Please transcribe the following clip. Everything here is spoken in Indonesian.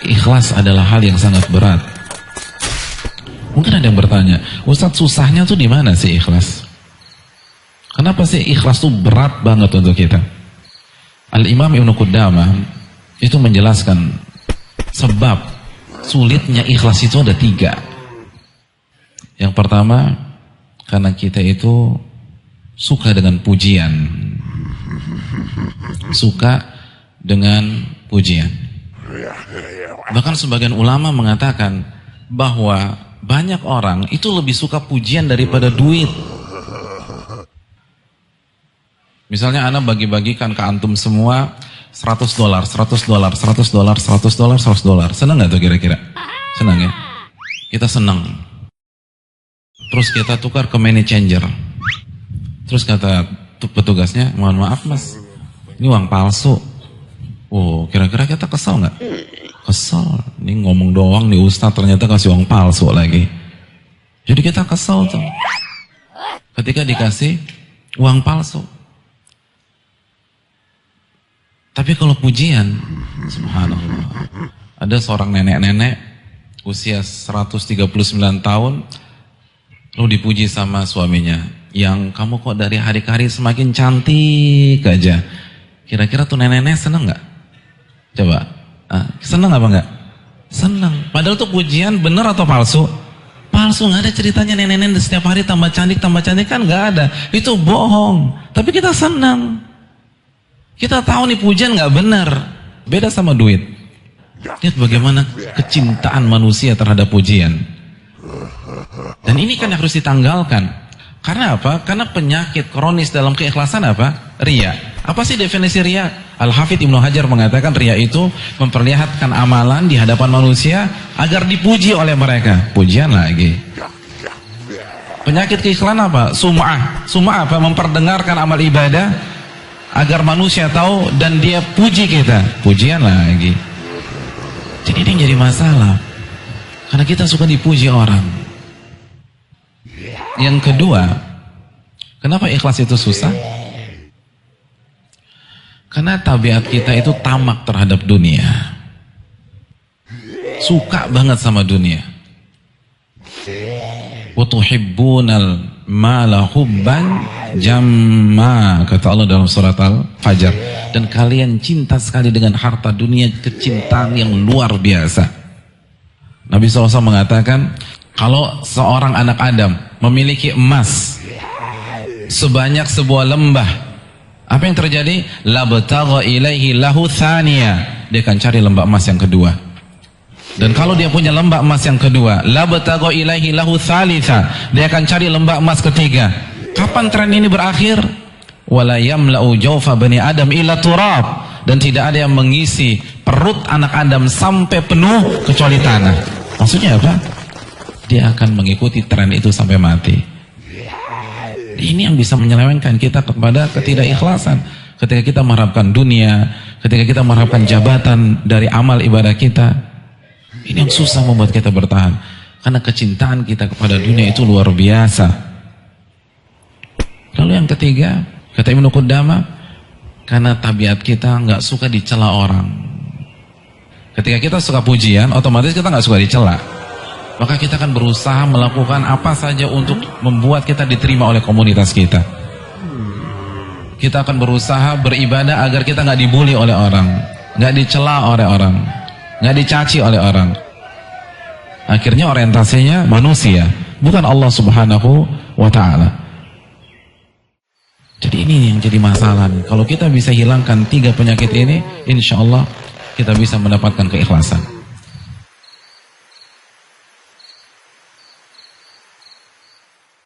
ikhlas adalah hal yang sangat berat. Mungkin ada yang bertanya, Ustadz, susahnya tuh di mana sih ikhlas? Kenapa sih ikhlas tuh berat banget untuk kita? Al-Imam Ibnu Qudamah itu menjelaskan sebab sulitnya ikhlas itu ada 3. Yang pertama, karena kita itu suka dengan pujian. Suka dengan pujian. Bahkan sebagian ulama mengatakan bahwa banyak orang itu lebih suka pujian daripada duit. Misalnya Anda bagi-bagikan ke antum semua $100, $100, $100, $100, $100. Senang gak tuh kira-kira? Senang ya? Kita senang. Terus kita tukar ke money changer. Terus kata petugasnya, mohon maaf mas, ini uang palsu. Oh, kira-kira kita kesal gak? Kesal. Ini ngomong doang nih Ustadz, ternyata kasih uang palsu lagi. Jadi kita kesal tuh ketika dikasih uang palsu. Tapi kalau pujian, subhanallah, ada seorang nenek-nenek usia 139 tahun lalu dipuji sama suaminya, yang kamu kok dari hari ke hari semakin cantik aja. Kira-kira tuh nenek-nenek seneng gak? Coba, seneng apa enggak? Seneng. Padahal tuh pujian bener atau palsu? Palsu, gak ada ceritanya nenek-nenek setiap hari tambah cantik kan gak ada. Itu bohong. Tapi kita senang. Kita tahu nih pujian gak benar. Beda sama duit. Lihat bagaimana kecintaan manusia terhadap pujian. Dan ini kan harus ditanggalkan. Karena apa? Karena penyakit kronis dalam keikhlasan apa? Riya. Apa sih definisi riya? Al-Hafidz Ibnu Hajar mengatakan riya itu memperlihatkan amalan di hadapan manusia agar dipuji oleh mereka. Pujian lagi. Penyakit keikhlasan apa? Sum'ah. Sum'ah apa? Memperdengarkan amal ibadah agar manusia tahu dan dia puji kita. Pujian lagi. Jadi ini jadi masalah. Karena kita suka dipuji orang. Yang kedua, kenapa ikhlas itu susah? Karena tabiat kita itu tamak terhadap dunia. Suka banget sama dunia. Wa tuhibbunal mala hubban jamma, kata Allah dalam surat Al-Fajr. Dan kalian cinta sekali dengan harta dunia, kecintaan yang luar biasa. Nabi SAW mengatakan, kalau seorang anak Adam memiliki emas sebanyak sebuah lembah, apa yang terjadi? Labtagha ilaihi lahu thaniya, dia akan cari lembah emas yang kedua. Dan kalau dia punya lembah emas yang kedua, labtagha ilaihi lahu thalitha, dia akan cari lembah emas ketiga. Kapan tren ini berakhir? Wala yamla'u jawfa bani Adam illa turab, dan tidak ada yang mengisi perut anak Adam sampai penuh kecuali tanah. Maksudnya apa? Dia akan mengikuti tren itu sampai mati. Ini yang bisa menyelewengkan kita kepada ketidakikhlasan. Ketika kita mengharapkan dunia, ketika kita mengharapkan jabatan dari amal ibadah kita, ini yang susah membuat kita bertahan. Karena kecintaan kita kepada dunia itu luar biasa. Lalu yang ketiga, kata Ibnu Qudamah, karena tabiat kita nggak suka dicela orang. Ketika kita suka pujian, otomatis kita nggak suka dicela. Maka kita akan berusaha melakukan apa saja untuk membuat kita diterima oleh komunitas kita. Kita akan berusaha beribadah agar kita nggak dibully oleh orang, nggak dicela oleh orang, nggak dicaci oleh orang. Akhirnya orientasinya manusia, bukan Allah Subhanahu wa Ta'ala. Jadi ini yang jadi masalah nih. Kalau kita bisa hilangkan 3 penyakit ini, insya Allah kita bisa mendapatkan keikhlasan.